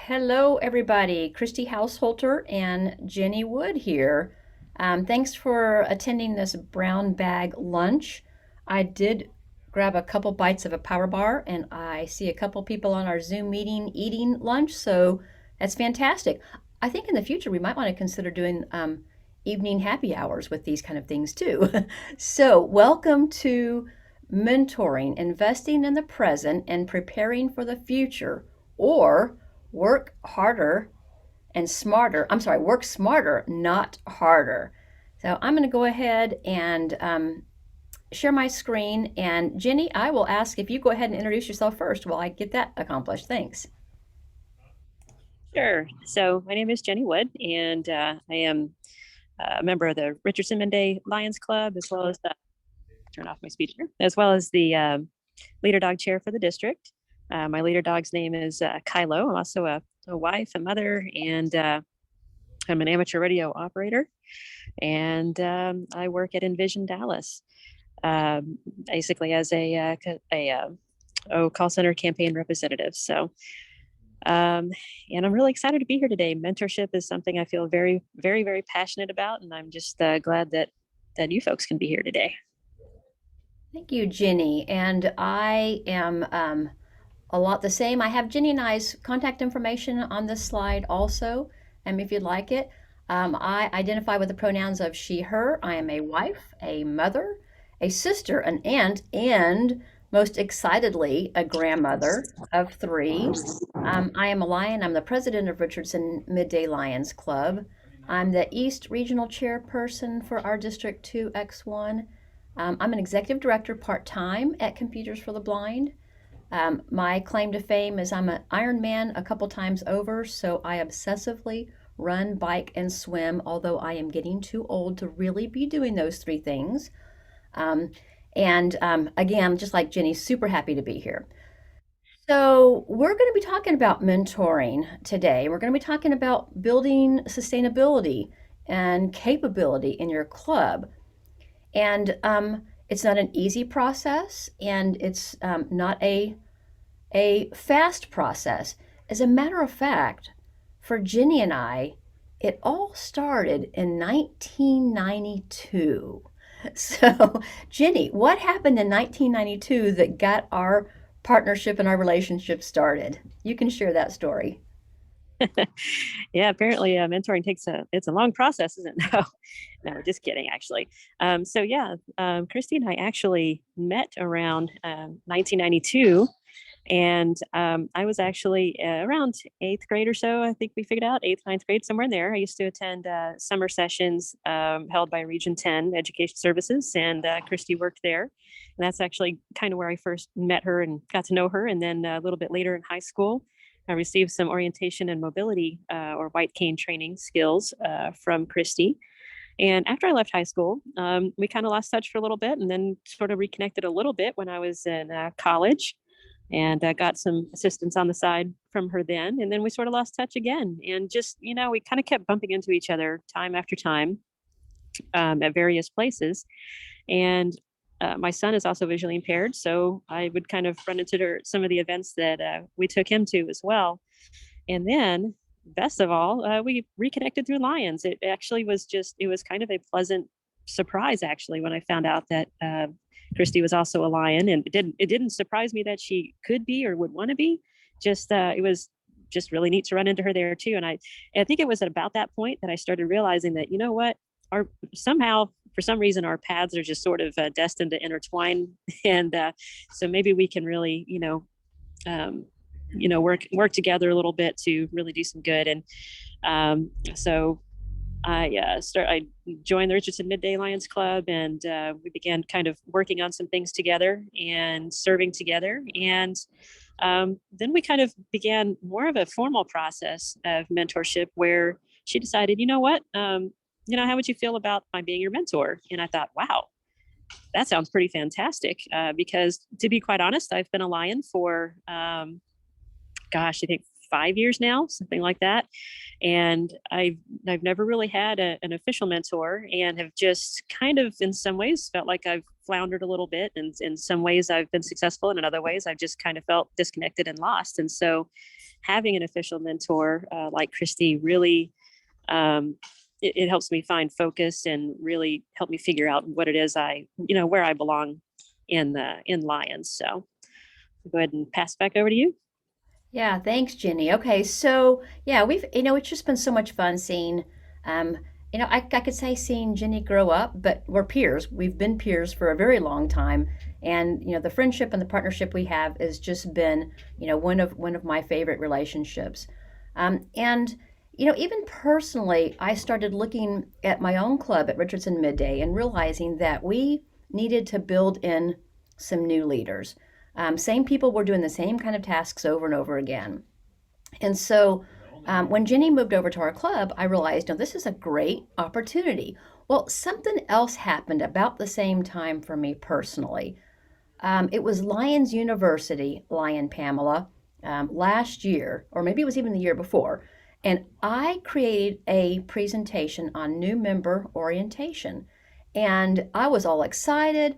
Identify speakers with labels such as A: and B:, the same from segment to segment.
A: Hello, everybody. Christy Householter and Jenny Wood here. Thanks for attending this brown bag lunch. I did grab a couple bites of a power bar, and I see a couple people on our Zoom meeting eating lunch, so that's fantastic. I think in the future we might want to consider doing evening happy hours with these kind of things too. So, welcome to mentoring, investing in the present, and preparing for the future, or work harder and smarter. I'm sorry, work smarter, not harder. So I'm going to go ahead and share my screen. And Jenny, I will ask if you go ahead and introduce yourself first while I get that accomplished. Thanks.
B: Sure. So my name is Jenny Wood, and I am a member of the Richardson Monday Lions Club, as well as turn off my speech here, as well as the leader dog chair for the district. My leader dog's name is Kylo. I'm also a wife, a mother, and I'm an amateur radio operator. And I work at Envision Dallas, basically as a call center campaign representative. So and I'm really excited to be here today. Mentorship is something I feel very, very, very passionate about, and I'm just glad that you folks can be here today.
A: Thank you, Jenny. And I am a lot the same. I have Jenny and I's contact information on this slide also, if you'd like it. I identify with the pronouns of she, her. I am a wife, a mother, a sister, an aunt, and most excitedly, a grandmother of three. I am a lion. I'm the president of Richardson Midday Lions Club. I'm the East Regional Chairperson for our District 2X1. I'm an executive director part-time at Computers for the Blind. My claim to fame is I'm an Ironman a couple times over, so I obsessively run, bike, and swim, although I am getting too old to really be doing those three things. Again, just like Jenny, super happy to be here. So, we're going to be talking about mentoring today. We're going to be talking about building sustainability and capability in your club. And it's not an easy process, and it's not a fast process. As a matter of fact, for Ginny and I, it all started in 1992. So, Ginny, what happened in 1992 that got our partnership and our relationship started? You can share that story.
B: Yeah, apparently mentoring it's a long process, isn't it? No, just kidding, actually. So yeah, Christy and I actually met around 1992. And I was actually around eighth grade or so. I think we figured out eighth, ninth grade, somewhere in there. I used to attend summer sessions held by Region 10 Education Services, and Christy worked there. And that's actually kind of where I first met her and got to know her. And then a little bit later in high school, I received some orientation and mobility or white cane training skills from Christy. And after I left high school, we kind of lost touch for a little bit and then sort of reconnected a little bit when I was in college, and got some assistance on the side from her then. And then we sort of lost touch again. And just, we kind of kept bumping into each other time after time at various places. And my son is also visually impaired. So I would kind of run into some of the events that we took him to as well. And then, best of all, we reconnected through Lions. It actually it was kind of a pleasant surprise, actually, when I found out that Christy was also a lion, and it didn't surprise me that she could be or would want to be. Just it was just really neat to run into her there too. And I think it was at about that point that I started realizing that, you know what, our somehow for some reason our paths are just sort of destined to intertwine, and so maybe we can really work together a little bit to really do some good. And so I joined the Richardson Midday Lions Club, and we began kind of working on some things together and serving together. And then we kind of began more of a formal process of mentorship, where she decided, you know what, how would you feel about my being your mentor? And I thought, wow, that sounds pretty fantastic. Because to be quite honest, I've been a lion for, I think 5 years now, something like that. And I've never really had an official mentor, and have just kind of in some ways felt like I've floundered a little bit, and in some ways I've been successful, and in other ways I've just kind of felt disconnected and lost. And so having an official mentor like Christy really it helps me find focus and really help me figure out what it is where I belong in Lions. So I'll go ahead and pass back over to you.
A: Yeah, thanks, Jenny. Okay, so yeah, it's just been so much fun seeing, um, I could say seeing Jenny grow up, but we're peers. We've been peers for a very long time, and the friendship and the partnership we have has just been, one of my favorite relationships. And even personally, I started looking at my own club at Richardson Midday and realizing that we needed to build in some new leaders. Same people were doing the same kind of tasks over and over again. And so when Jenny moved over to our club, I realized, this is a great opportunity. Well, something else happened about the same time for me personally. It was Lions University, Lion Pamela, last year, or maybe it was even the year before, and I created a presentation on new member orientation. And I was all excited.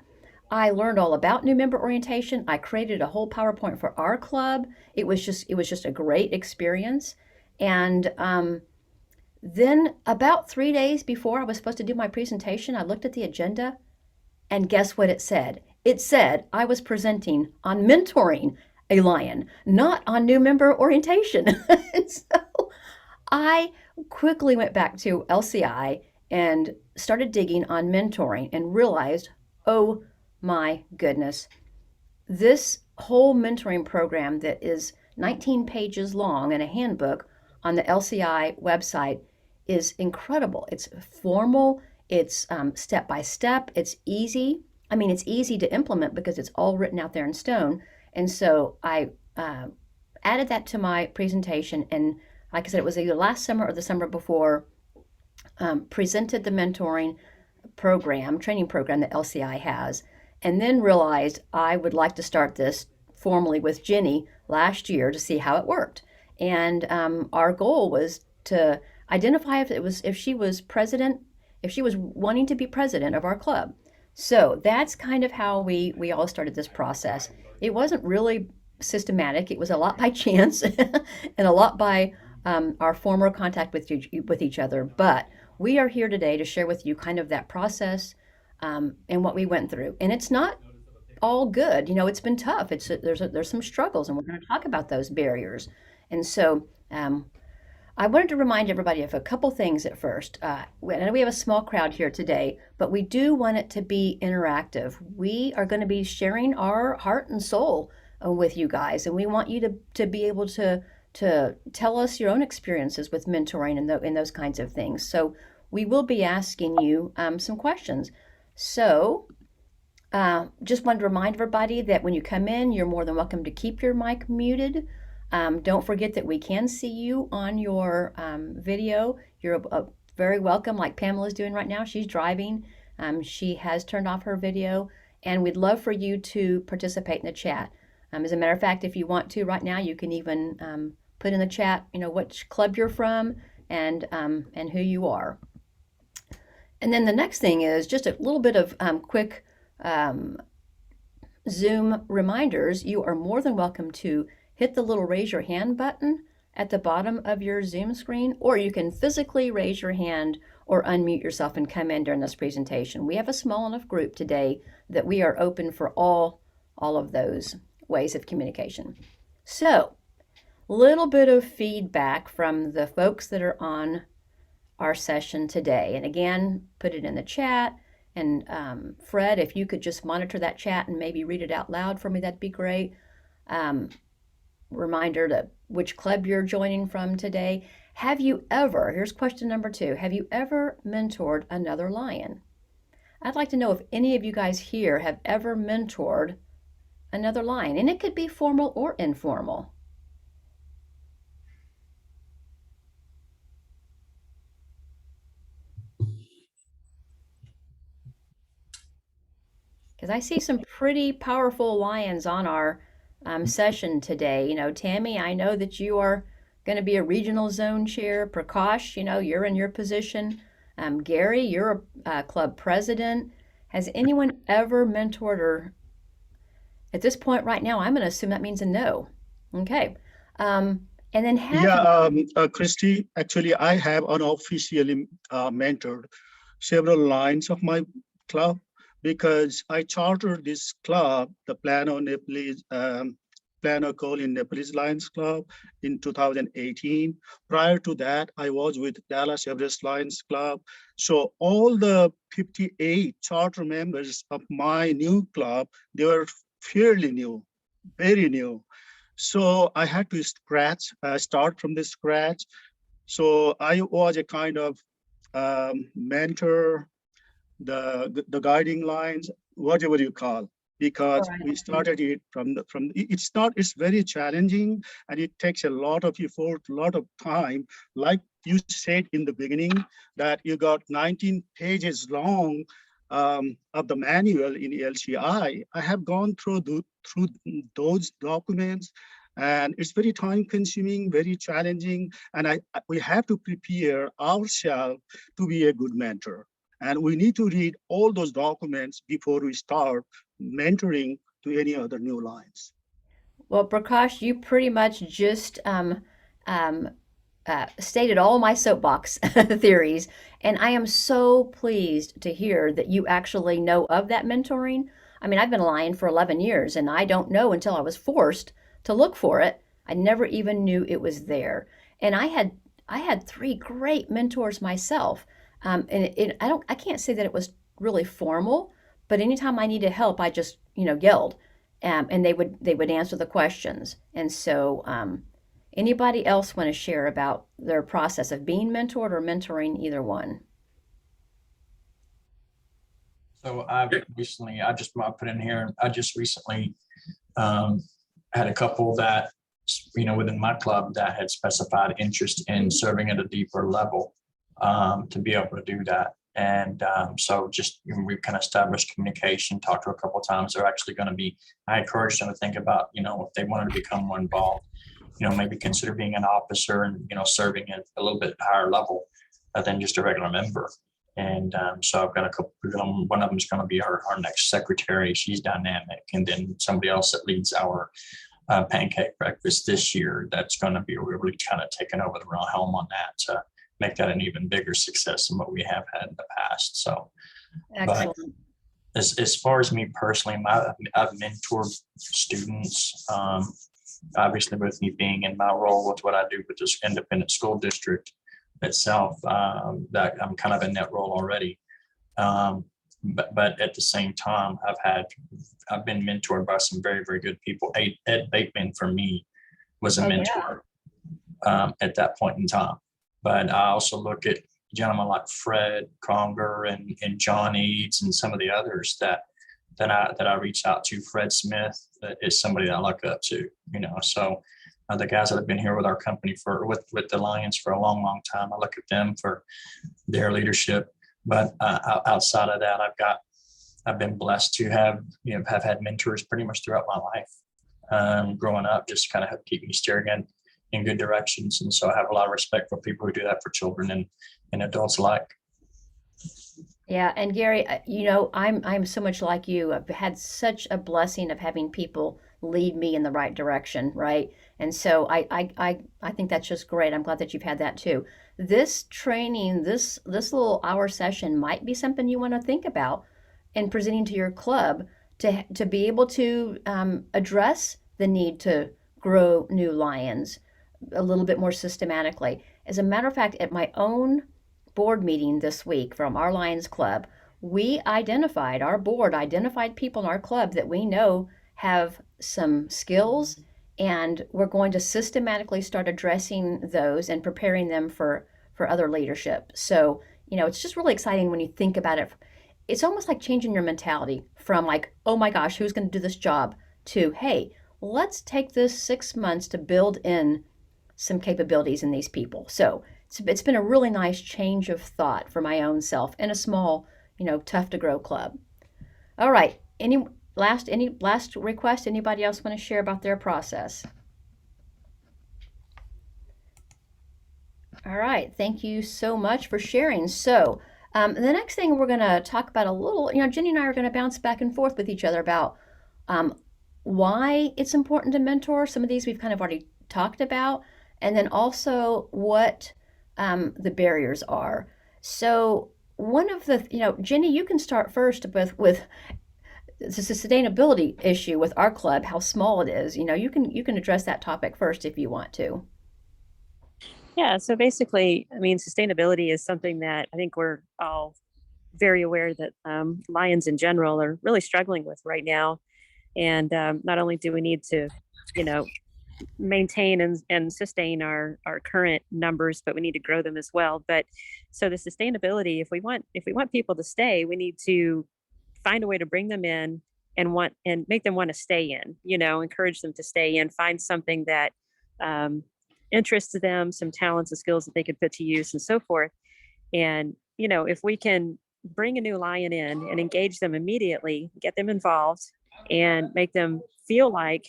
A: I learned all about new member orientation. I created a whole PowerPoint for our club. It was just a great experience. And then about 3 days before I was supposed to do my presentation, I looked at the agenda, and guess what it said? It said I was presenting on mentoring a lion, not on new member orientation. And so I quickly went back to LCI and started digging on mentoring and realized, oh my goodness, this whole mentoring program that is 19 pages long and a handbook on the LCI website is incredible. It's formal, it's step by step, it's easy. I mean, it's easy to implement because it's all written out there in stone. And so I added that to my presentation. And like I said, it was either last summer or the summer before, presented the mentoring training program that LCI has, and then realized I would like to start this formally with Jenny last year to see how it worked. And our goal was to identify if she was president, if she was wanting to be president of our club. So that's kind of how we all started this process. It wasn't really systematic. It was a lot by chance and a lot by our former contact with each other. But we are here today to share with you kind of that process and what we went through. And it's not all good. It's been tough. There's some struggles, and we're going to talk about those barriers. And so I wanted to remind everybody of a couple things at first. I know we have a small crowd here today, but we do want it to be interactive. We are going to be sharing our heart and soul with you guys, and we want you to be able to tell us your own experiences with mentoring and those kinds of things. So we will be asking you some questions. So just wanted to remind everybody that when you come in, you're more than welcome to keep your mic muted. Don't forget that we can see you on your video. You're very welcome, like Pamela's doing right now. She's driving. She has turned off her video, and we'd love for you to participate in the chat. As a matter of fact, if you want to right now, you can even put in the chat, which club you're from and who you are. And then the next thing is just a little bit of quick Zoom reminders. You are more than welcome to hit the little raise your hand button at the bottom of your Zoom screen, or you can physically raise your hand or unmute yourself and come in during this presentation. We have a small enough group today that we are open for all of those ways of communication. So, little bit of feedback from the folks that are on our session today. And again, put it in the chat. And Fred, if you could just monitor that chat and maybe read it out loud for me, that'd be great. Reminder to which club you're joining from today. Have you ever, here's question number 2, have you ever mentored another lion? I'd like to know if any of you guys here have ever mentored another lion, and it could be formal or informal. Because I see some pretty powerful lions on our session today. Tammy, I know that you are going to be a regional zone chair. Prakash, you're in your position. Gary, you're a club president. Has anyone ever mentored or at this point right now, I'm going to assume that means a no. Okay. And then have
C: Yeah,
A: you?
C: Christy, actually, I have unofficially mentored several lines of my club because I chartered this club, the Plano Colin Nepalese Lions Club in 2018. Prior to that, I was with Dallas Everest Lions Club. So all the 58 charter members of my new club, they were fairly new, very new. So I had to start from the scratch. So I was a kind of mentor, the guiding lines, whatever you call, because
A: Right.
C: we started it it's very challenging and it takes a lot of effort, a lot of time. Like you said in the beginning, that you got 19 pages long of the manual in LCI. I have gone through those documents, and it's very time consuming, very challenging, and we have to prepare ourselves to be a good mentor. And we need to read all those documents before we start mentoring to any other new lines.
A: Well, Prakash, you pretty much just um, stated all my soapbox theories, and I am so pleased to hear that you actually know of that mentoring. I mean, I've been a lion for 11 years, and I don't know until I was forced to look for it. I never even knew it was there. And I had three great mentors myself, I can't say that it was really formal, but anytime I needed help, I just yelled, and they would answer the questions. And so anybody else want to share about their process of being mentored or mentoring, either one?
D: So I just put in here, I just recently um, had a couple that, within my club that had specified interest in serving at a deeper level to be able to do that. And so just we've kind of established communication, talked to a couple of times. They're actually going to be, I encourage them to think about, if they wanted to become more involved, maybe consider being an officer and, serving at a little bit higher level than just a regular member. And so I've got a couple of them. One of them is going to be our next secretary. She's dynamic. And then somebody else that leads our pancake breakfast this year. That's going to be really kind of taking over the real helm on that to make that an even bigger success than what we have had in the past. So, but
A: Excellent.
D: as far as me personally, I've mentored students. Obviously, with me being in my role with what I do with this independent school district itself, that I'm kind of in that role already. But at the same time, I've been mentored by some very, very good people. Ed Bateman for me was a
A: Oh yeah.
D: mentor at that point in time. But I also look at gentlemen like Fred Conger and John Eads and some of the others that I reach out to. Fred Smith is somebody that I look up to, so the guys that have been here with our company with the Lions for a long, long time, I look at them for their leadership. But outside of that, I've been blessed to have had mentors pretty much throughout my life. Growing up, just kind of help keep me steering in good directions. And so I have a lot of respect for people who do that for children and adults alike.
A: Yeah, and Gary, I'm so much like you. I've had such a blessing of having people lead me in the right direction, right? And so I think that's just great. I'm glad that you've had that too. This training, this little hour session might be something you want to think about in presenting to your club to be able to address the need to grow new lions a little bit more systematically. As a matter of fact, at my own board meeting this week from our Lions Club, our board identified people in our club that we know have some skills, and we're going to systematically start addressing those and preparing them for other leadership. So, it's just really exciting when you think about it. It's almost like changing your mentality from like, oh my gosh, who's going to do this job, to, hey, let's take this 6 months to build in some capabilities in these people. So it's been a really nice change of thought for my own self in a small, tough to grow club. All right. Any last request? Anybody else want to share about their process? All right. Thank you so much for sharing. So The next thing we're going to talk about a little, Jenny and I are going to bounce back and forth with each other about um, why it's important to mentor. Some of these we've kind of already talked about, and then also what the barriers are. So one of the, Jenny, you can start first with the sustainability issue with our club, how small it is. You can address that topic first if you want to.
B: Yeah. So basically, I mean, sustainability is something that I think we're all very aware that Lions in general are really struggling with right now. And not only do we need to, you know, maintain and sustain our current numbers, but we need to grow them as well. But so the sustainability, if we want people to stay, we need to find a way to bring them in and make them want to stay in, encourage them to stay in, find something that um, interests them, some talents and skills that they could put to use and so forth. And, if we can bring a new lion in and engage them immediately, get them involved and make them feel like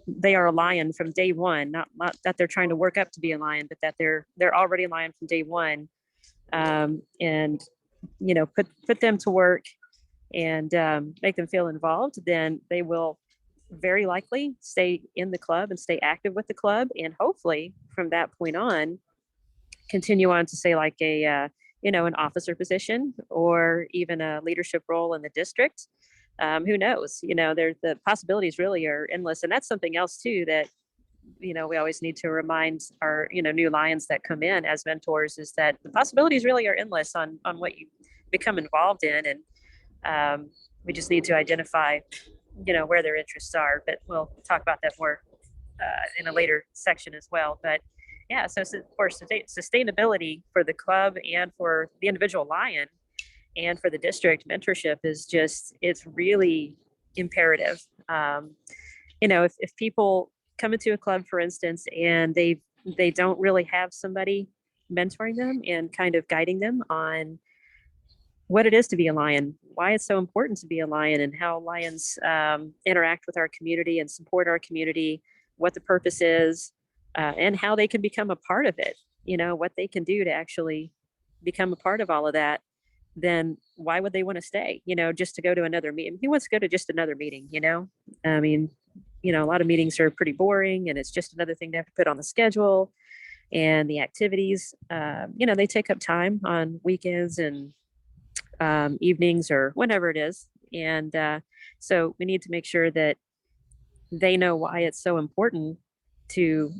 B: they are a lion from day one, not that they're trying to work up to be a lion, but that they're already a lion from day one. And, put them to work and make them feel involved, then they will very likely stay in the club and stay active with the club. And hopefully from that point on, continue on to say like an officer position or even a leadership role in the district. Who knows? The possibilities really are endless. And that's something else too that, we always need to remind our, new lions that come in as mentors is that the possibilities really are endless on what you become involved in. And we just need to identify, where their interests are. But we'll talk about that more in a later section as well. But yeah, so for sustainability for the club and for the individual lion and for the district, mentorship is it's really imperative. If people come into a club, for instance, and they don't really have somebody mentoring them and kind of guiding them on what it is to be a lion, why it's so important to be a lion, and how lions interact with our community and support our community, what the purpose is, and how they can become a part of it, what they can do to actually become a part of all of that, then why would they want to stay, just to go to another meeting? Who wants to go to just another meeting, I mean, a lot of meetings are pretty boring and it's just another thing to have to put on the schedule. And the activities, they take up time on weekends and evenings or whenever it is. And so we need to make sure that they know why it's so important to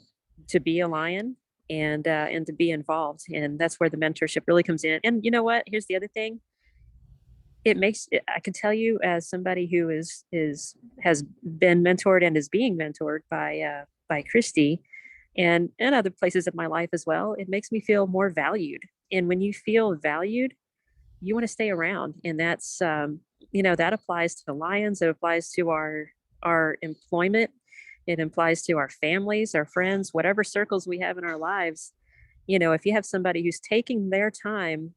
B: be a lion and to be involved. And that's where the mentorship really comes in. And you know what? Here's the other thing. I can tell you as somebody who has been mentored and is being mentored by Christy and other places of my life as well, it makes me feel more valued. And when you feel valued, you want to stay around. And that's, that applies to the lions. It applies to our employment. It applies to our families, our friends, whatever circles we have in our lives. If you have somebody who's taking their time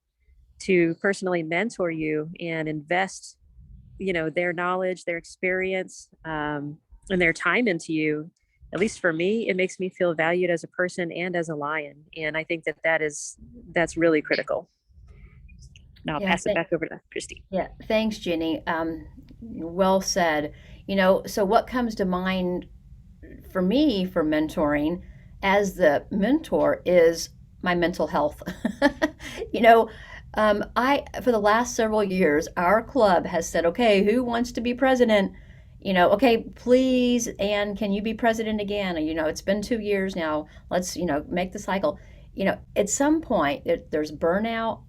B: to personally mentor you and invest, their knowledge, their experience, and their time into you, at least for me, it makes me feel valued as a person and as a lion. And I think that's really critical. Now I'll pass it back over to Christy.
A: Yeah, thanks, Jenny. Well said. So what comes to mind for me for mentoring as the mentor is my mental health. For the last several years, our club has said, okay, who wants to be president? Okay, please, Anne, can you be president again? It's been 2 years now. Let's, make the cycle. At some point, there's burnout.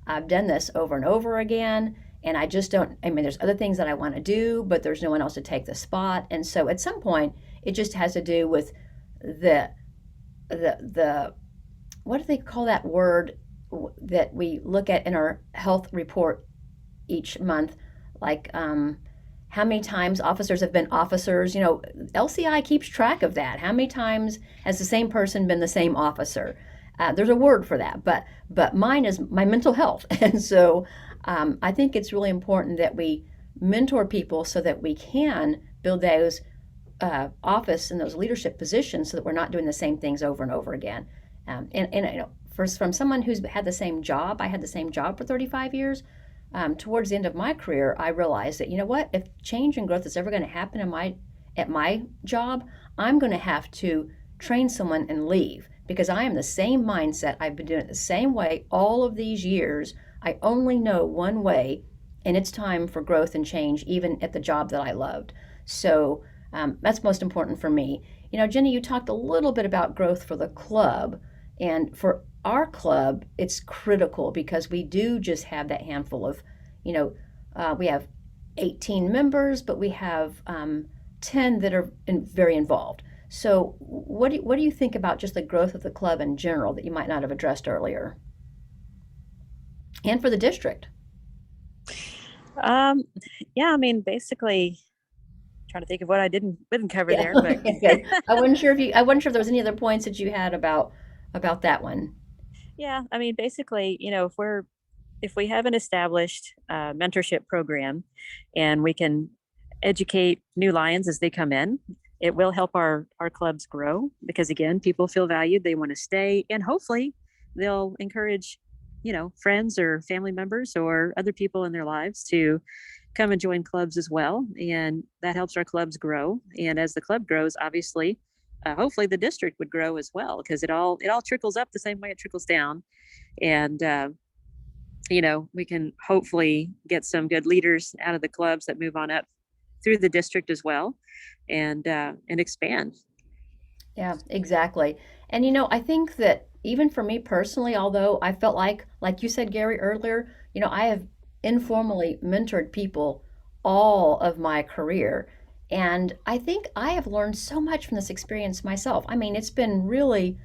A: I've done this over and over again, and I just don't. There's other things that I want to do, but there's no one else to take the spot. And so, at some point, it just has to do with the what do they call that word that we look at in our health report each month, like how many times officers have been officers. LCI keeps track of that. How many times has the same person been the same officer? There's a word for that, but mine is my mental health. And so I think it's really important that we mentor people so that we can build those office and those leadership positions so that we're not doing the same things over and over again. from someone who's had the same job, I had the same job for 35 years. Towards the end of my career, I realized that, you know what, if change and growth is ever going to happen at my job, I'm going to have to train someone and leave, because I am the same mindset. I've been doing it the same way all of these years. I only know one way, and it's time for growth and change, even at the job that I loved. So that's most important for me. You know, Jenny, you talked a little bit about growth for the club, and for our club, it's critical because we do just have that handful of, you know, we have 18 members, but we have 10 that are very involved. So what do you think about just the growth of the club in general that you might not have addressed earlier? And for the district?
B: Yeah, I mean, basically, trying to think of what I didn't cover
A: Yeah.
B: there, but
A: Okay. I wasn't sure if there was any other points that you had about that one.
B: yeah, I mean, basically, you know, if we have an established mentorship program and we can educate new lions as they come in, it will help our clubs grow, because again, people feel valued, they want to stay, and hopefully they'll encourage, you know, friends or family members or other people in their lives to come and join clubs as well, and that helps our clubs grow. And as the club grows, obviously, hopefully the district would grow as well, because it all trickles up the same way it trickles down. And you know, we can hopefully get some good leaders out of the clubs that move on up through the district as well, and expand.
A: Yeah, exactly. And you know, I think that even for me personally, although I felt like you said, Gary, earlier, you know, I have informally mentored people all of my career. And I think I have learned so much from this experience myself. I mean, it's been really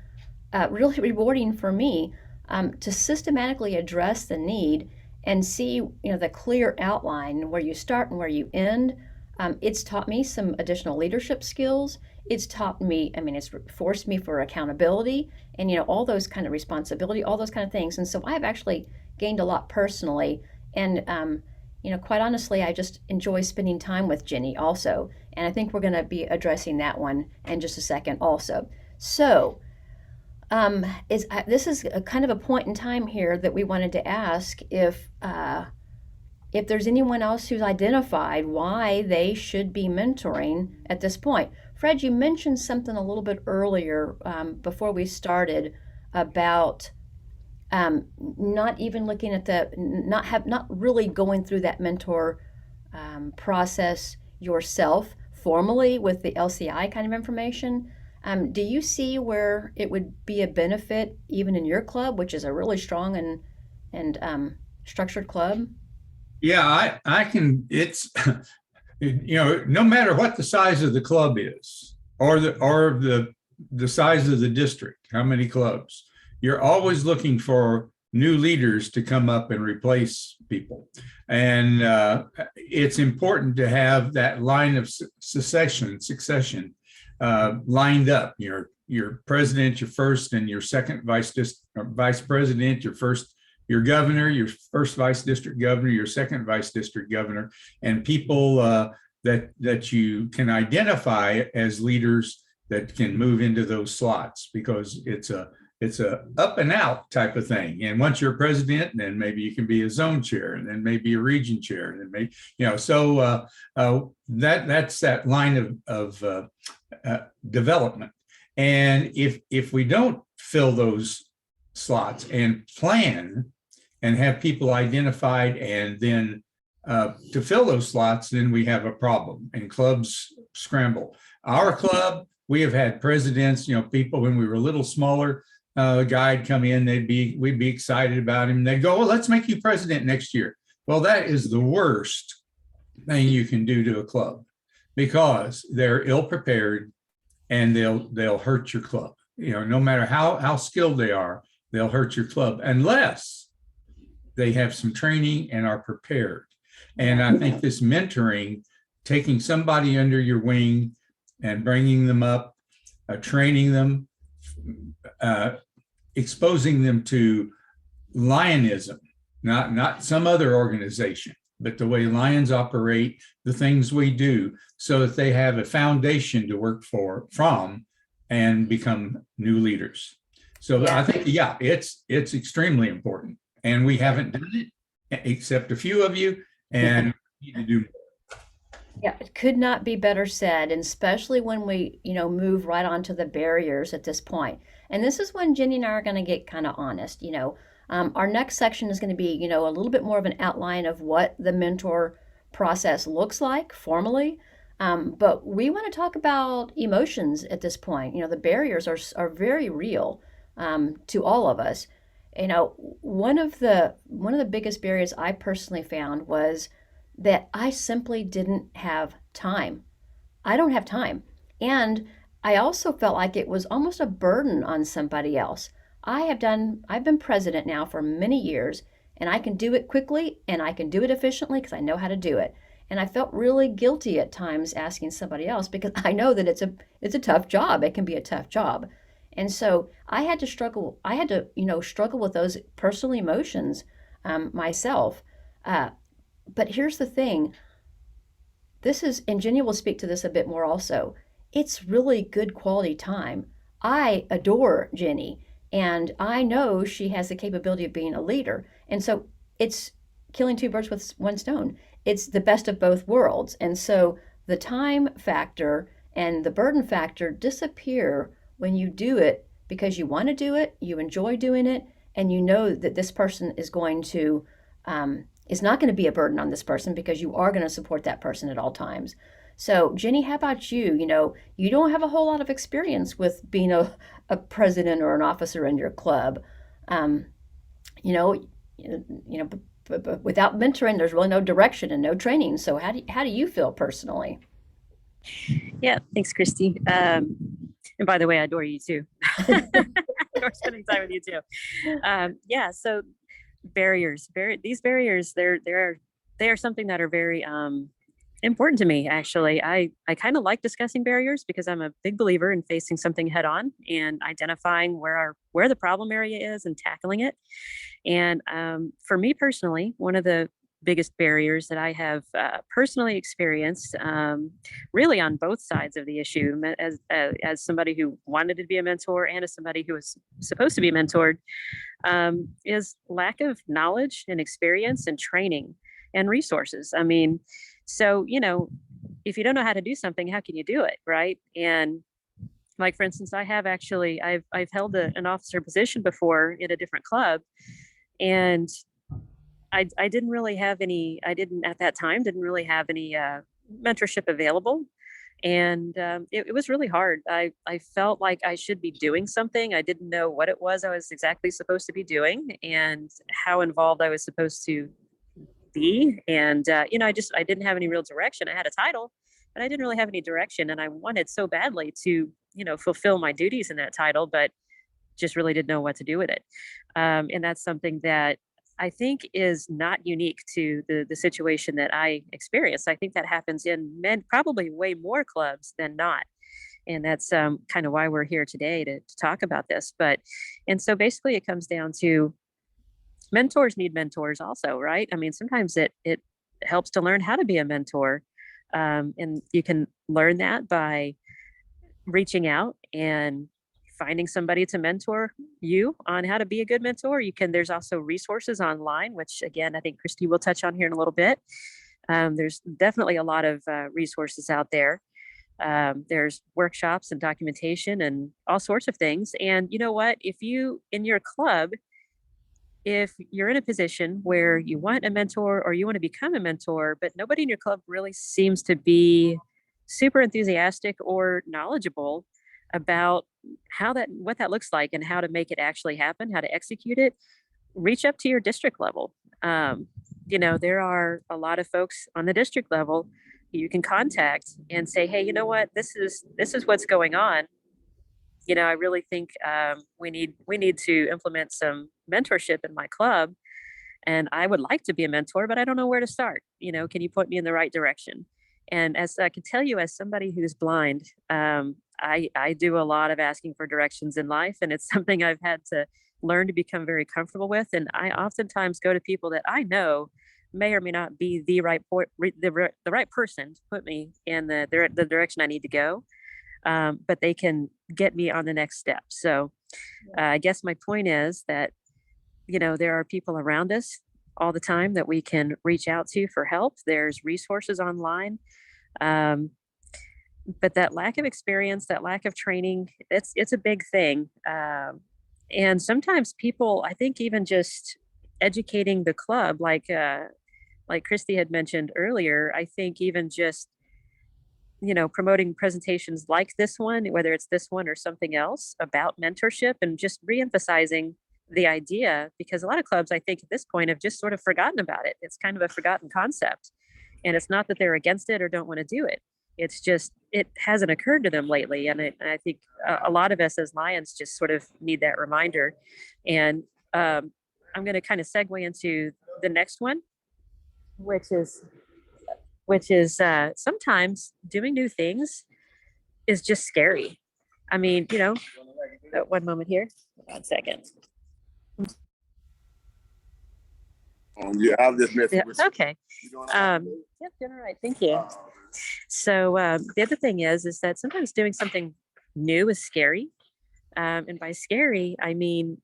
A: rewarding for me to systematically address the need and see, you know, the clear outline where you start and where you end. It's taught me some additional leadership skills. It's taught me, I mean, it's forced me for accountability and, you know, all those kind of responsibility, all those kind of things. And so I've actually gained a lot personally. And, you know, quite honestly, I just enjoy spending time with Jenny also. And I think we're going to be addressing that one in just a second also. So, this is a kind of a point in time here that we wanted to ask if there's anyone else who's identified why they should be mentoring at this point. Fred, you mentioned something a little bit earlier before we started about not even looking at not really going through that mentor process yourself formally with the LCI kind of information. Do you see where it would be a benefit even in your club, which is a really strong and structured club?
E: Yeah, I can, it's, you know, no matter what the size of the club is, or the size of the district, how many clubs, you're always looking for new leaders to come up and replace people. And it's important to have that line of succession lined up. Your president, your first and your second vice president, your governor, your first vice district governor, your second vice district governor, and people that you can identify as leaders that can move into those slots, because it's a up and out type of thing. And once you're president, then maybe you can be a zone chair, and then maybe a region chair, and then maybe, you know, so that's that line of development. And if we don't fill those slots and plan and have people identified, and then to fill those slots, then we have a problem and clubs scramble. Our club, we have had presidents, you know, people when we were a little smaller, a guy'd come in, we'd be excited about him. They'd go, well, let's make you president next year. Well, that is the worst thing you can do to a club, because they're ill prepared and they'll hurt your club. You know, no matter how skilled they are, they'll hurt your club unless they have some training and are prepared. And I think this mentoring, taking somebody under your wing and bringing them up, training them, exposing them to Lionism, not some other organization, but the way Lions operate, the things we do, so that they have a foundation to work from and become new leaders. So
A: Yeah.
E: I think, yeah, it's extremely important. And we haven't done it except a few of you, and we need to do more.
A: Yeah, it could not be better said, and especially when we, move right on to the barriers at this point. And this is when Jenny and I are going to get kind of honest. Our next section is going to be, a little bit more of an outline of what the mentor process looks like formally. But we want to talk about emotions at this point. The barriers are very real to all of us. One of the biggest barriers I personally found was that I simply didn't have time. I don't have time. And I also felt like it was almost a burden on somebody else. I've been president now for many years, and I can do it quickly and I can do it efficiently because I know how to do it. And I felt really guilty at times asking somebody else because I know that it's a tough job. It can be a tough job. And so I had to struggle with those personal emotions myself. But here's the thing, and Jenny will speak to this a bit more also. It's really good quality time. I adore Jenny, and I know she has the capability of being a leader. And so it's killing two birds with one stone. It's the best of both worlds. And so the time factor and the burden factor disappear when you do it because you want to do it, you enjoy doing it, and you know that this person is not going to be a burden on this person because you are going to support that person at all times. So, Jenny, how about you? You don't have a whole lot of experience with being a president or an officer in your club. Um, you know, but without mentoring, there's really no direction and no training. So, how do you feel personally?
B: Yeah, thanks, Christy. And by the way, I adore you too. I adore spending time with you too. Yeah, so these barriers, they are something that are very important to me. Actually, I kind of like discussing barriers because I'm a big believer in facing something head on and identifying where the problem area is and tackling it. And for me personally, one of the biggest barriers that I have personally experienced, really on both sides of the issue, as somebody who wanted to be a mentor and as somebody who was supposed to be mentored, is lack of knowledge and experience and training and resources. I mean, so, if you don't know how to do something, how can you do it? Right. And like, for instance, I've held an officer position before in a different club, and I didn't really have any, at that time, didn't really have any mentorship available. And it was really hard. I felt like I should be doing something. I didn't know what it was I was exactly supposed to be doing and how involved I was supposed to be. And, I didn't have any real direction. I had a title, but I didn't really have any direction. And I wanted so badly to, fulfill my duties in that title, but just really didn't know what to do with it. And that's something that I think is not unique to the situation that I experienced. I think that happens in probably way more clubs than not. And that's kind of why we're here today to talk about this. And so basically it comes down to mentors need mentors also, right? I mean, sometimes it helps to learn how to be a mentor. And you can learn that by reaching out and finding somebody to mentor you on how to be a good mentor. There's also resources online, which again, I think Christy will touch on here in a little bit. There's definitely a lot of resources out there. There's workshops and documentation and all sorts of things. And you know what, if you're in a position where you want a mentor or you want to become a mentor, but nobody in your club really seems to be super enthusiastic or knowledgeable about what that looks like and how to make it actually happen, how to execute it, reach up to your district level. There are a lot of folks on the district level you can contact and say, hey, you know what, this is what's going on. I really think we need to implement some mentorship in my club, and I would like to be a mentor, but I don't know where to start. Can you point me in the right direction? And as I can tell you, as somebody who's blind, I do a lot of asking for directions in life, and it's something I've had to learn to become very comfortable with. And I oftentimes go to people that I know may or may not be the right person to put me in the direction I need to go. but they can get me on the next step. So I guess my point is that, there are people around us all the time that we can reach out to for help. There's resources online. But that lack of experience, that lack of training, it's a big thing. And sometimes people, I think, even just educating the club, like Christy had mentioned earlier, I think even just promoting presentations like this one, whether it's this one or something else about mentorship, and just reemphasizing the idea, because a lot of clubs, I think, at this point have just sort of forgotten about it. It's kind of a forgotten concept, and it's not that they're against it or don't want to do it. It's just, it hasn't occurred to them lately. And I think a lot of us as Lions just sort of need that reminder. And I'm going to kind of segue into the next one, which is sometimes doing new things is just scary. I mean, one moment here, 1 second.
F: Yeah, I'll just mess
B: Yeah,
F: with
B: okay. Yep, doing all right. Thank you. So the other thing is that sometimes doing something new is scary. And by scary, I mean,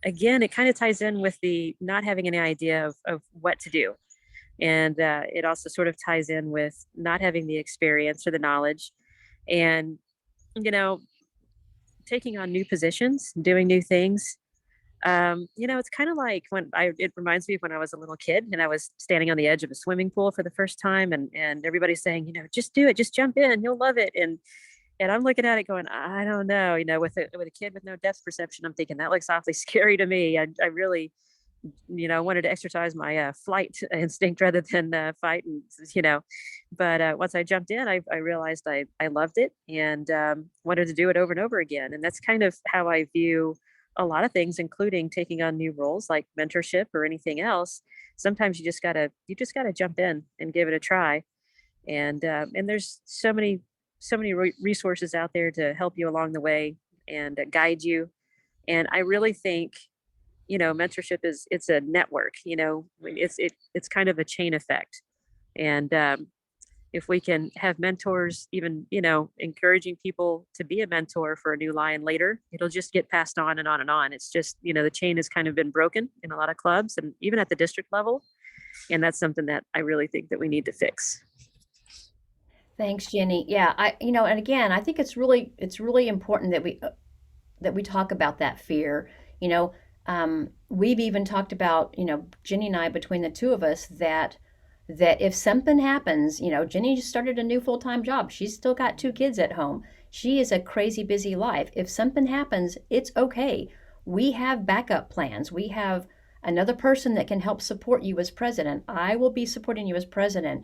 B: again, it kind of ties in with the not having any idea of what to do. And it also sort of ties in with not having the experience or the knowledge. And, taking on new positions, doing new things. It's kind of like it reminds me of when I was a little kid and I was standing on the edge of a swimming pool for the first time, and everybody's saying, just do it, just jump in, you'll love it. And I'm looking at it going, I don't know, with a kid with no depth perception, I'm thinking that looks awfully scary to me. I really, wanted to exercise my flight instinct rather than fight. And, but once I jumped in, I realized I loved it, and wanted to do it over and over again. And that's kind of how I view a lot of things, including taking on new roles like mentorship or anything else. Sometimes you just gotta jump in and give it a try. And there's so many resources out there to help you along the way and guide you. And I really think, mentorship it's a network. It's kind of a chain effect. And if we can have mentors, even, encouraging people to be a mentor for a new Lion later, it'll just get passed on and on and on. It's just, the chain has kind of been broken in a lot of clubs and even at the district level. And that's something that I really think that we need to fix.
A: Thanks, Jenny. Yeah, and again, I think it's really important that we talk about that fear. We've even talked about, Jenny and I, between the two of us, that if something happens, Jenny just started a new full-time job. She's still got 2 kids at home. She is a crazy busy life. If something happens, it's okay. We have backup plans. We have another person that can help support you as president. I will be supporting you as president.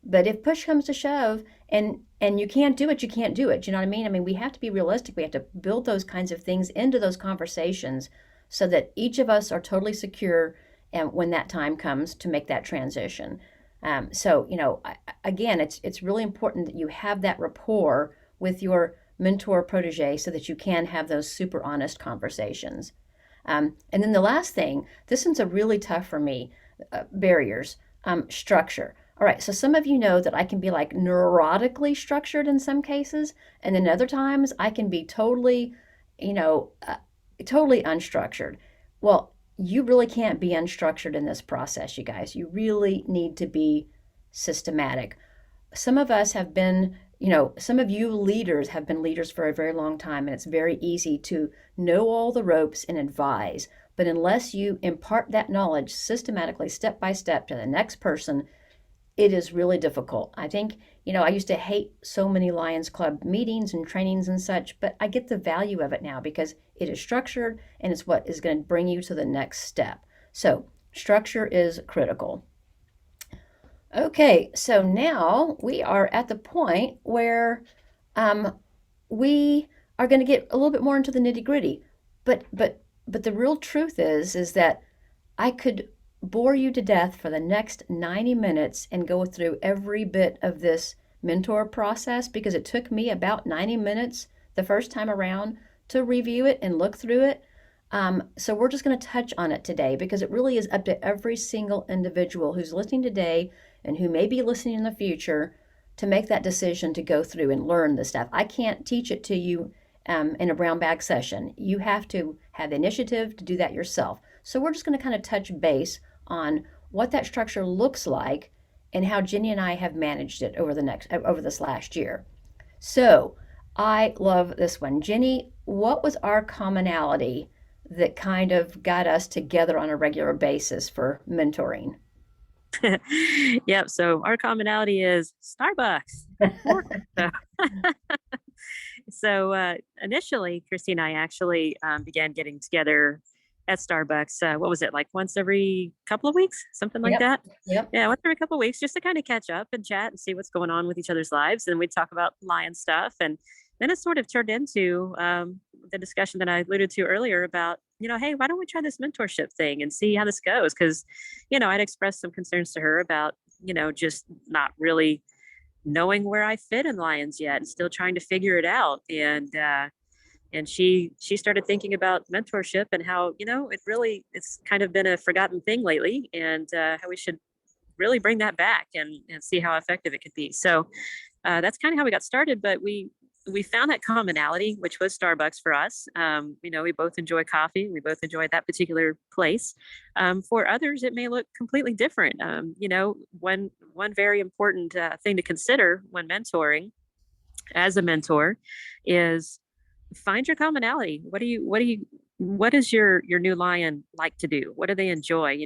A: But if push comes to shove and you can't do it, you can't do it. You know what I mean? I mean, we have to be realistic. We have to build those kinds of things into those conversations so that each of us are totally secure and when that time comes to make that transition. Again, it's really important that you have that rapport with your mentor protege so that you can have those super honest conversations. And then the last thing, this one's a really tough for me, barriers, structure. All right, so some of you know that I can be like neurotically structured in some cases, and then other times I can be totally, totally unstructured. Well, you really can't be unstructured in this process, you guys. You really need to be systematic. Some of us have been, some of you leaders have been leaders for a very long time, and it's very easy to know all the ropes and advise. But unless you impart that knowledge systematically, step by step to the next person, it is really difficult. I think, I used to hate so many Lions Club meetings and trainings and such, but I get the value of it now because it is structured and it's what is going to bring you to the next step. So structure is critical. Okay, so now we are at the point where we are going to get a little bit more into the nitty gritty. But the real truth is that I could bore you to death for the next 90 minutes and go through every bit of this mentor process because it took me about 90 minutes the first time around to review it and look through it. So we're just going to touch on it today because it really is up to every single individual who's listening today and who may be listening in the future to make that decision to go through and learn the stuff. I can't teach it to you in a brown bag session. You have to have the initiative to do that yourself. So we're just going to kind of touch base on what that structure looks like and how Jenny and I have managed it over this last year. So I love this one. Jenny, what was our commonality that kind of got us together on a regular basis for mentoring?
B: Yep. So our commonality is Starbucks. so initially, Christy and I actually began getting together at Starbucks. What was it, like once every couple of weeks, something like
A: Yep.
B: that?
A: Yep.
B: Yeah, once every couple of weeks, just to kind of catch up and chat and see what's going on with each other's lives. And we'd talk about Lion stuff. And then it sort of turned into the discussion that I alluded to earlier about, hey, why don't we try this mentorship thing and see how this goes? Because, I'd expressed some concerns to her about, just not really knowing where I fit in Lions yet and still trying to figure it out. And she started thinking about mentorship and how, it's kind of been a forgotten thing lately, and how we should really bring that back and see how effective it could be. So that's kind of how we got started. But we found that commonality, which was Starbucks for us. We both enjoy coffee. We both enjoy that particular place. For others, it may look completely different. One very important thing to consider when mentoring as a mentor is find your commonality. What does your new Lion like to do? What do they enjoy?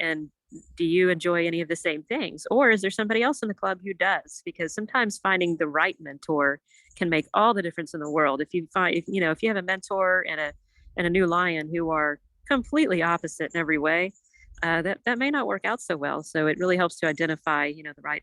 B: And do you enjoy any of the same things, or is there somebody else in the club who does? Because sometimes finding the right mentor can make all the difference in the world. If you have a mentor and a new Lion who are completely opposite in every way, that may not work out so well. So it really helps to identify, the right,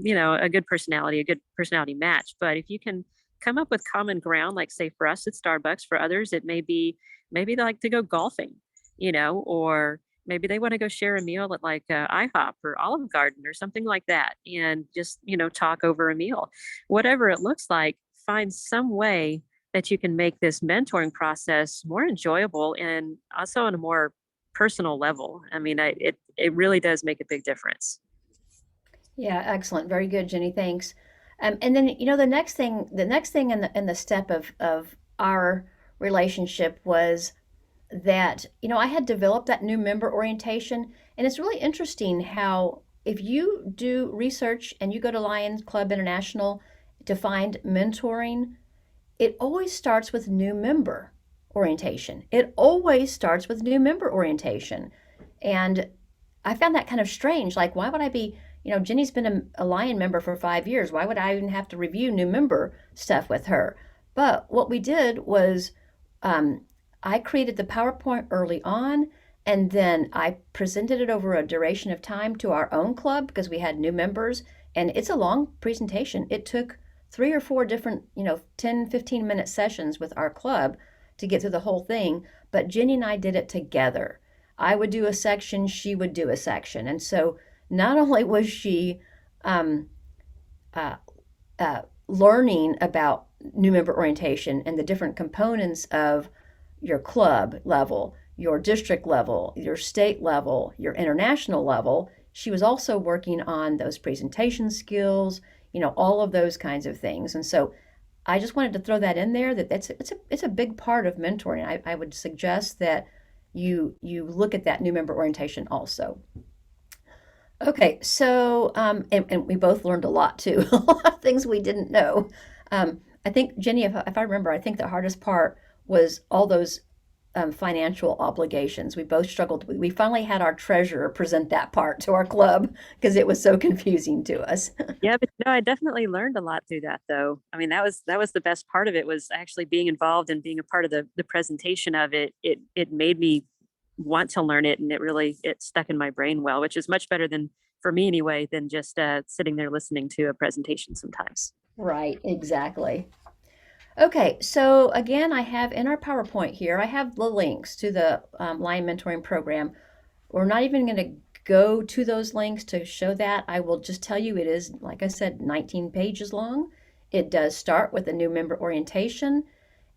B: a good personality match. But if you can come up with common ground, like say for us at Starbucks, for others, it may be, maybe they like to go golfing, or maybe they want to go share a meal at like IHOP or Olive Garden or something like that, and just, talk over a meal. Whatever it looks like, find some way that you can make this mentoring process more enjoyable and also on a more personal level. I mean, it really does make a big difference.
A: Yeah, excellent. Very good, Jenny. Thanks. And then, the next thing in the step of our relationship was that, I had developed that new member orientation. And it's really interesting how if you do research and you go to Lions Club International to find mentoring, it always starts with new member orientation. It always starts with new member orientation. And I found that kind of strange. Like, why would I be, Jenny's been a Lion member for 5 years. Why would I even have to review new member stuff with her? But what we did was, I created the PowerPoint early on, and then I presented it over a duration of time to our own club because we had new members, and it's a long presentation. It took 3 or 4 different, 10, 15-minute sessions with our club to get through the whole thing, but Jenny and I did it together. I would do a section, she would do a section, and so not only was she learning about new member orientation and the different components of your club level, your district level, your state level, your international level, she was also working on those presentation skills, all of those kinds of things. And so I just wanted to throw that in there, that it's a big part of mentoring. I would suggest that you look at that new member orientation also. Okay, so and we both learned a lot too, a lot of things we didn't know. I think, Jenny, if I remember, I think the hardest part was all those financial obligations. We both struggled. We finally had our treasurer present that part to our club because it was so confusing to us.
B: Yeah, but I definitely learned a lot through that, though. I mean, that was the best part of it, was actually being involved and being a part of the presentation of it. It made me want to learn it, and it stuck in my brain well, which is much better than, for me anyway, than just sitting there listening to a presentation sometimes.
A: Right, exactly. Okay, so again, I have in our PowerPoint here, I have the links to the Lion Mentoring Program. We're not even going to go to those links to show that. I will just tell you it is, like I said, 19 pages long. It does start with a new member orientation,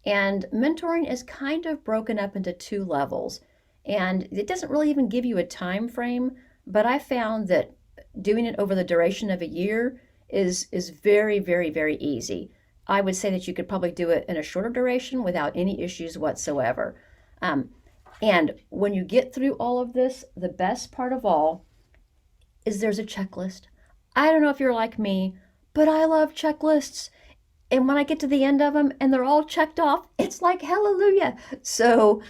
A: and mentoring is kind of broken up into 2 levels. And it doesn't really even give you a time frame, but I found that doing it over the duration of a year is very, very, very easy. I would say that you could probably do it in a shorter duration without any issues whatsoever. Um, and when you get through all of this, the best part of all is there's a checklist. I don't know if you're like me, but I love checklists. And when I get to the end of them and they're all checked off, it's like hallelujah. So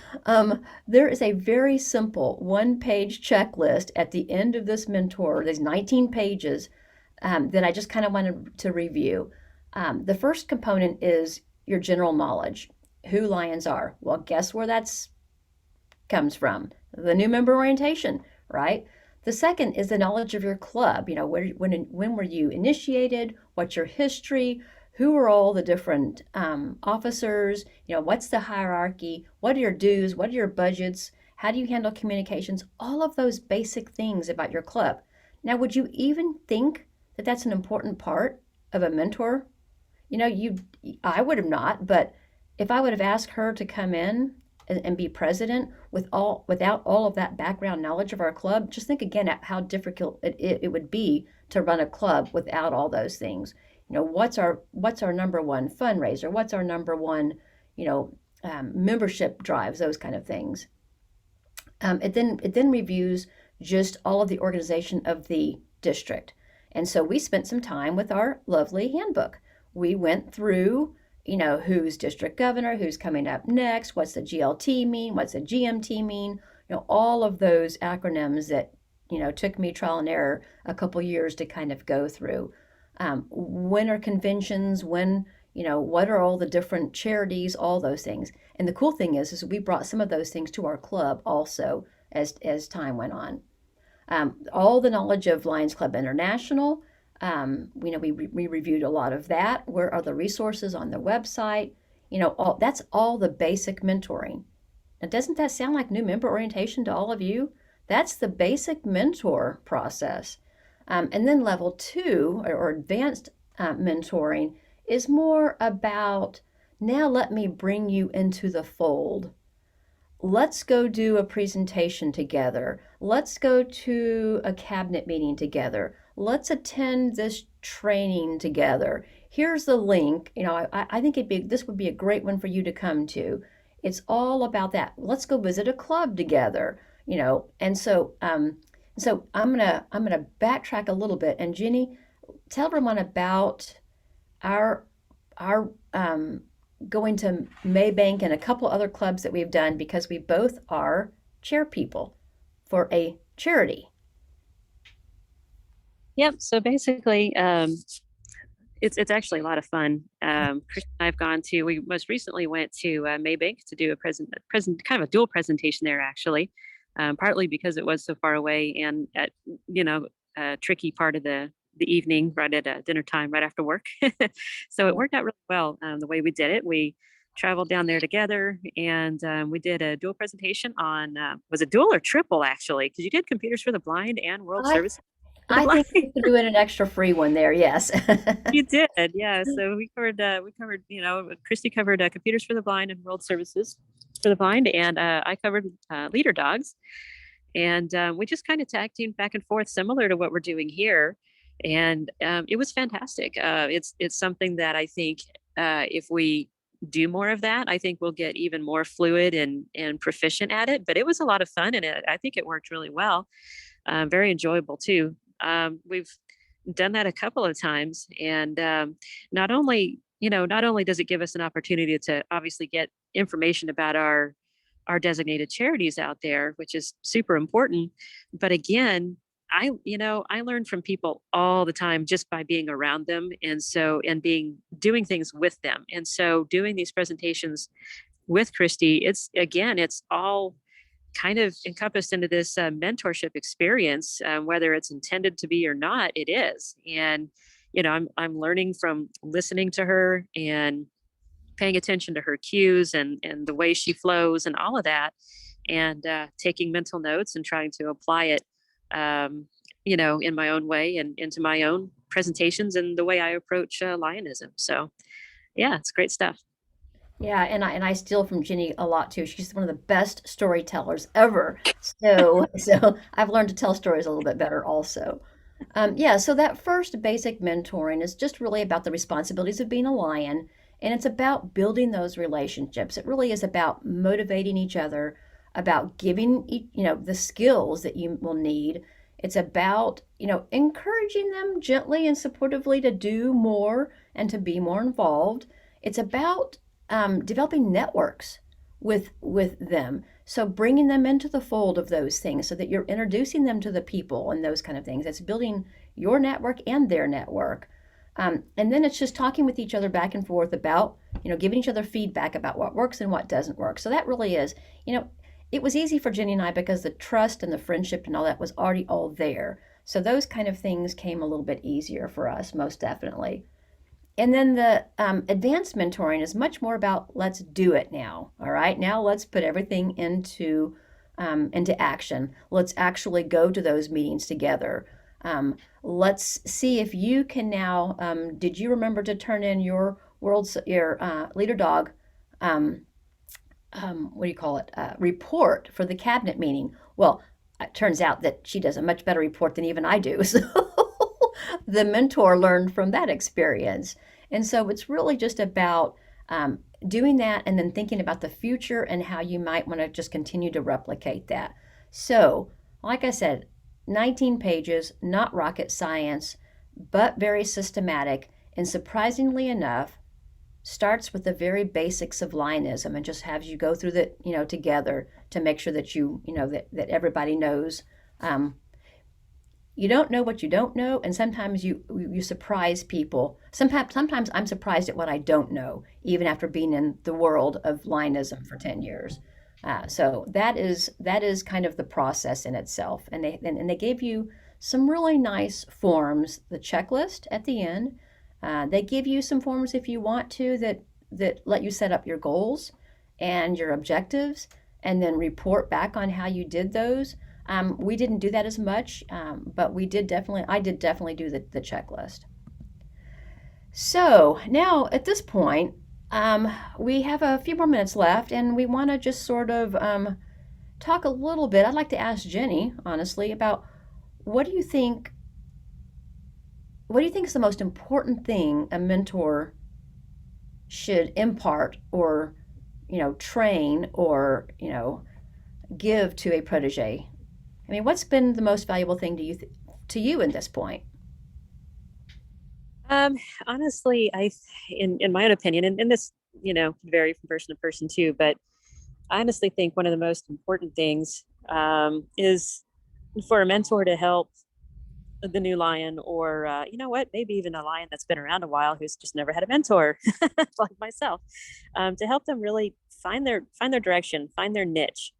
A: there is a very simple one-page checklist at the end of this mentor. There's 19 pages that I just kind of wanted to review. The first component is your general knowledge, who Lions are. Well, guess where that's comes from? The new member orientation, right? The second is the knowledge of your club. You know, when were you initiated? What's your history? Who are all the different officers? You know, what's the hierarchy? What are your dues? What are your budgets? How do you handle communications? All of those basic things about your club. Now, would you even think that that's an important part of a mentor? You know, I would have not, but if I would have asked her to come in and be president without all of that background knowledge of our club, just think again at how difficult it would be to run a club without all those things. You know, what's our number one fundraiser? What's our number one, membership drives? Those kind of things. It then reviews just all of the organization of the district, and so we spent some time with our lovely handbook. We went through, who's district governor, who's coming up next, what's the GLT mean, what's the GMT mean, all of those acronyms that took me trial and error a couple years to kind of go through. When are conventions? When, what are all the different charities? All those things. And the cool thing is we brought some of those things to our club also as time went on. All the knowledge of Lions Club International. We reviewed a lot of that. Where are the resources on the website? That's all the basic mentoring. Now, doesn't that sound like new member orientation to all of you? That's the basic mentor process. And then level 2 or advanced mentoring is more about, now let me bring you into the fold. Let's go do a presentation together. Let's go to a cabinet meeting together. Let's attend this training together. Here's the link. I think this would be a great one for you to come to. It's all about that. Let's go visit a club together. And so I'm gonna backtrack a little bit. And Jenny, tell everyone about our going to Maybank and a couple other clubs that we've done, because we both are chair people for a charity.
B: Yep. So basically, it's actually a lot of fun. Christy and I've gone to. We most recently went to Maybank to do a kind of a dual presentation there, actually. Partly because it was so far away and at a tricky part of the evening, right at dinner time, right after work. So it worked out really well the way we did it. We traveled down there together, and we did a dual presentation on was it dual or triple, actually, because you did Computers for the Blind and World Services.
A: I think we could do it an extra free one there. Yes.
B: You did. Yeah. So we covered, Christy covered Computers for the Blind and World Services for the Blind. And I covered Leader Dogs. And we just kind of tag teamed back and forth, similar to what we're doing here. And it was fantastic. It's something that I think if we do more of that, I think we'll get even more fluid and proficient at it. But it was a lot of fun, and I think it worked really well. Very enjoyable too. We've done that a couple of times, and not only does it give us an opportunity to obviously get information about our designated charities out there, which is super important, but again, I learn from people all the time just by being around them, and doing things with them. And so doing these presentations with Christy, it's all kind of encompassed into this mentorship experience, whether it's intended to be or not, it is. And, I'm learning from listening to her and paying attention to her cues and the way she flows and all of that, and taking mental notes and trying to apply it, in my own way and into my own presentations and the way I approach Lionism. So yeah, it's great stuff.
A: Yeah, and I steal from Jenny a lot too. She's one of the best storytellers ever. So I've learned to tell stories a little bit better also. Yeah, so that first basic mentoring is just really about the responsibilities of being a lion, and it's about building those relationships. It really is about motivating each other, about giving the skills that you will need. It's about encouraging them gently and supportively to do more and to be more involved. It's about developing networks with them. So bringing them into the fold of those things so that you're introducing them to the people and those kind of things. It's building your network and their network. And then it's just talking with each other back and forth about, giving each other feedback about what works and what doesn't work. So that really is, it was easy for Jenny and I because the trust and the friendship and all that was already all there. So those kind of things came a little bit easier for us, most definitely. And then the advanced mentoring is much more about let's do it now. All right, now let's put everything into action. Let's actually go to those meetings together. Let's see if you can now. Did you remember to turn in your leader dog? What do you call it? Report for the cabinet meeting. Well, it turns out that she does a much better report than even I do. So the mentor learned from that experience. And so it's really just about doing that and then thinking about the future and how you might want to just continue to replicate that. So, like I said, 19 pages, not rocket science, but very systematic. And surprisingly enough, starts with the very basics of Lionism and just has you go through that, together to make sure that that everybody knows. You don't know what you don't know, and sometimes you surprise people. Sometimes I'm surprised at what I don't know, even after being in the world of Lionism for 10 years. So that is kind of the process in itself. And they gave you some really nice forms, the checklist at the end. They give you some forms if you want to that let you set up your goals and your objectives, and then report back on how you did those. We didn't do that as much, but I did definitely do the checklist. So now at this point, we have a few more minutes left, and we want to just sort of talk a little bit. I'd like to ask Jenny, honestly, about what do you think is the most important thing a mentor should impart or, train or, give to a protege? I mean, what's been the most valuable thing to you at this point?
B: Honestly, in my own opinion, and this, vary from person to person too, but I honestly think one of the most important things is for a mentor to help the new lion, or maybe even a lion that's been around a while who's just never had a mentor, like myself, to help them really find their direction, find their niche.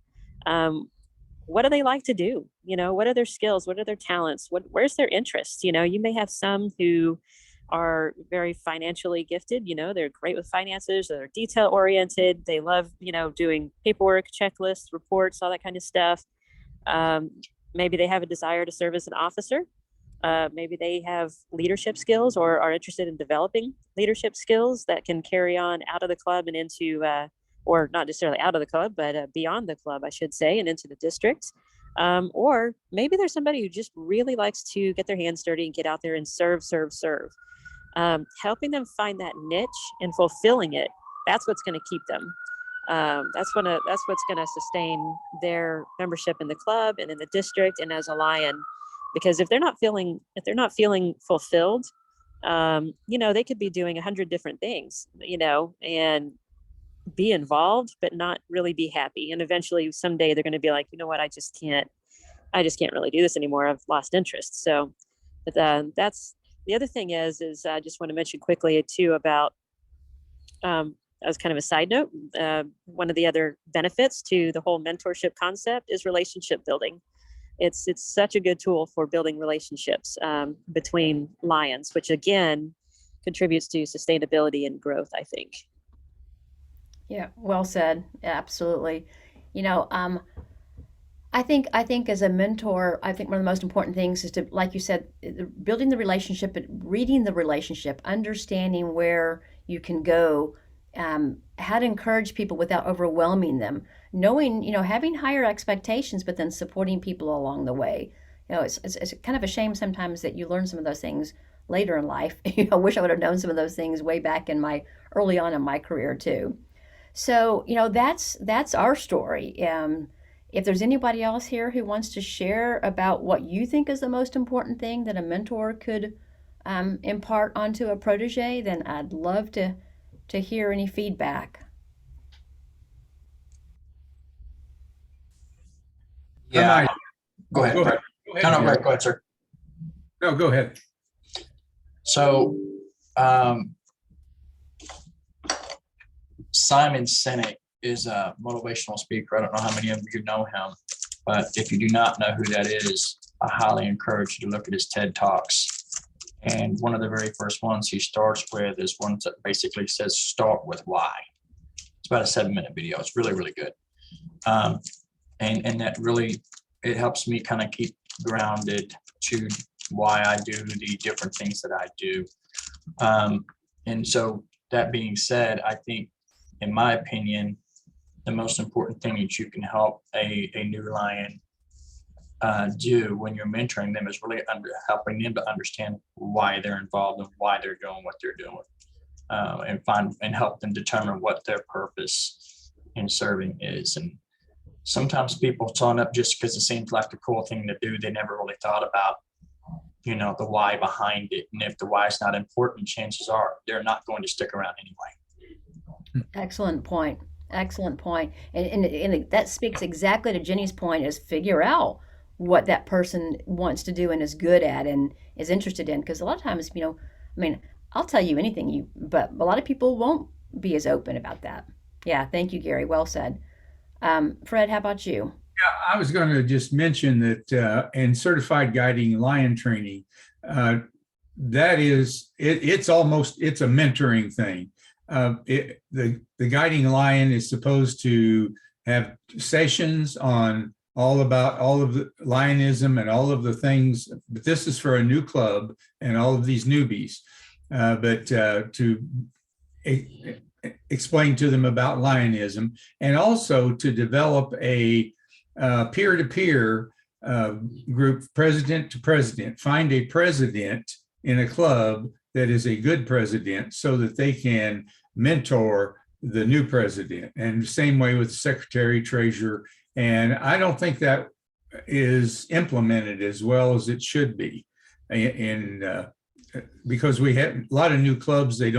B: What do they like to do? What are their skills? What are their talents? Where's their interests? You may have some who are very financially gifted. They're great with finances. They're detail oriented. They love, doing paperwork, checklists, reports, all that kind of stuff. Maybe they have a desire to serve as an officer. Maybe they have leadership skills or are interested in developing leadership skills that can carry on out of the club and into, or not necessarily out of the club, but beyond the club, I should say, and into the district. Or maybe there's somebody who just really likes to get their hands dirty and get out there and serve. Helping them find that niche and fulfilling it, that's what's going to keep them. That's what's going to sustain their membership in the club and in the district and as a lion. Because if they're not feeling fulfilled, they could be doing 100 different things, and be involved, but not really be happy. And eventually someday they're going to be like, you know what, I just can't really do this anymore. I've lost interest. So, but that's the other thing is I just want to mention quickly too about, as kind of a side note, one of the other benefits to the whole mentorship concept is relationship building. It's such a good tool for building relationships between lions, which again contributes to sustainability and growth, I think.
A: Yeah, well said. Yeah, absolutely. I think as a mentor, I think one of the most important things is to, like you said, building the relationship, but reading the relationship, understanding where you can go, how to encourage people without overwhelming them, knowing, having higher expectations, but then supporting people along the way. it's kind of a shame sometimes that you learn some of those things later in life. I wish I would have known some of those things way back in my early on in my career too. So, that's our story. If there's anybody else here who wants to share about what you think is the most important thing that a mentor could impart onto a protege, then I'd love to hear any feedback.
D: Yeah,
E: Mike,
D: go ahead,
E: go
D: Brett.
E: ahead.
D: No,
E: Gary.
D: Brett, go ahead, sir.
E: No, go ahead.
D: So, Simon Sinek is a motivational speaker. I don't know how many of you know him, but if you do not know who that is, I highly encourage you to look at his TED Talks. And one of the very first ones he starts with is one that basically says, start with why. It's about a 7-minute video. It's really, really good. And that really, it helps me kind of keep grounded to why I do the different things that I do. And so that being said, I think, in my opinion, the most important thing that you can help a new lion do when you're mentoring them is really helping them to understand why they're involved and why they're doing what they're doing, and help them determine what their purpose in serving is. And sometimes people sign up just because it seems like the cool thing to do. They never really thought about, the why behind it. And if the why is not important, chances are they're not going to stick around anyway.
A: Excellent point. Excellent point. And that speaks exactly to Jenny's point, is figure out what that person wants to do and is good at and is interested in. Because a lot of times, I'll tell you anything, but a lot of people won't be as open about that. Yeah, thank you, Gary. Well said. Fred, how about you?
E: Yeah, I was going to just mention that in certified guiding lion training, that is, it's a mentoring thing. The guiding lion is supposed to have sessions on all of the lionism and all of the things, but this is for a new club and all of these newbies, but to explain to them about lionism, and also to develop a peer-to-peer group, president to president, find a president in a club that is a good president so that they can mentor the new president, and the same way with the secretary, treasurer. And I don't think that is implemented as well as it should be. Because we have a lot of new clubs, they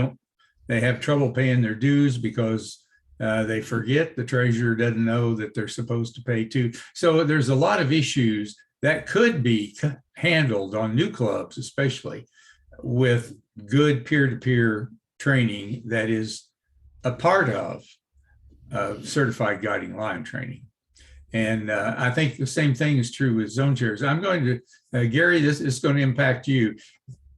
E: have trouble paying their dues because they forget, the treasurer doesn't know that they're supposed to pay too. So there's a lot of issues that could be handled on new clubs, especially with good peer-to-peer training that is a part of certified guiding lion training. And I think the same thing is true with zone chairs. I'm going to, Gary, this is going to impact you.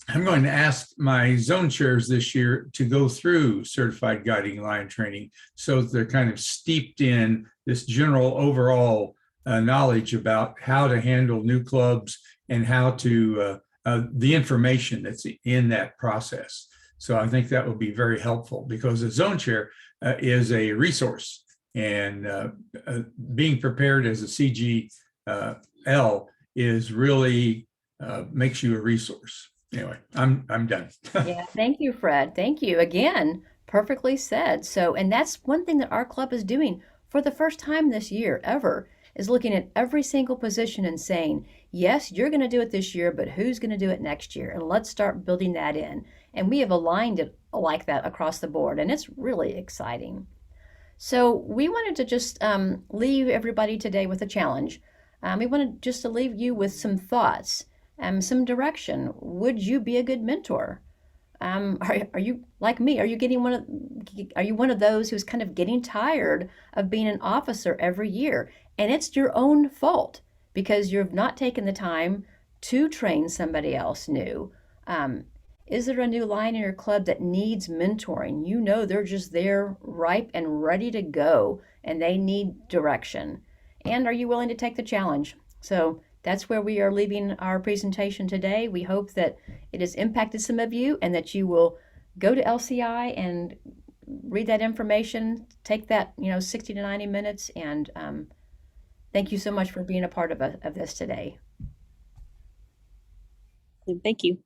E: I'm going to ask my zone chairs this year to go through certified guiding lion training so that they're kind of steeped in this general overall knowledge about how to handle new clubs and how to, the information that's in that process. So I think that will be very helpful, because a zone chair is a resource, and being prepared as a CGL is really makes you a resource. Anyway, I'm done.
A: Yeah, thank you, Fred. Thank you again. Perfectly said. So, and that's one thing that our club is doing for the first time this year ever, is looking at every single position and saying, yes, you're going to do it this year, but who's going to do it next year? And let's start building that in. And we have aligned it like that across the board, and it's really exciting. So we wanted to just leave everybody today with a challenge. We wanted just to leave you with some thoughts, some direction. Would you be a good mentor? Are you like me? Are you one of those who's kind of getting tired of being an officer every year? And it's your own fault because you've not taken the time to train somebody else new. Is there a new line in your club that needs mentoring? You know they're just there, ripe and ready to go, and they need direction. And are you willing to take the challenge? So that's where we are leaving our presentation today. We hope that it has impacted some of you and that you will go to LCI and read that information, take that 60 to 90 minutes, and thank you so much for being a part of this today.
B: And thank you.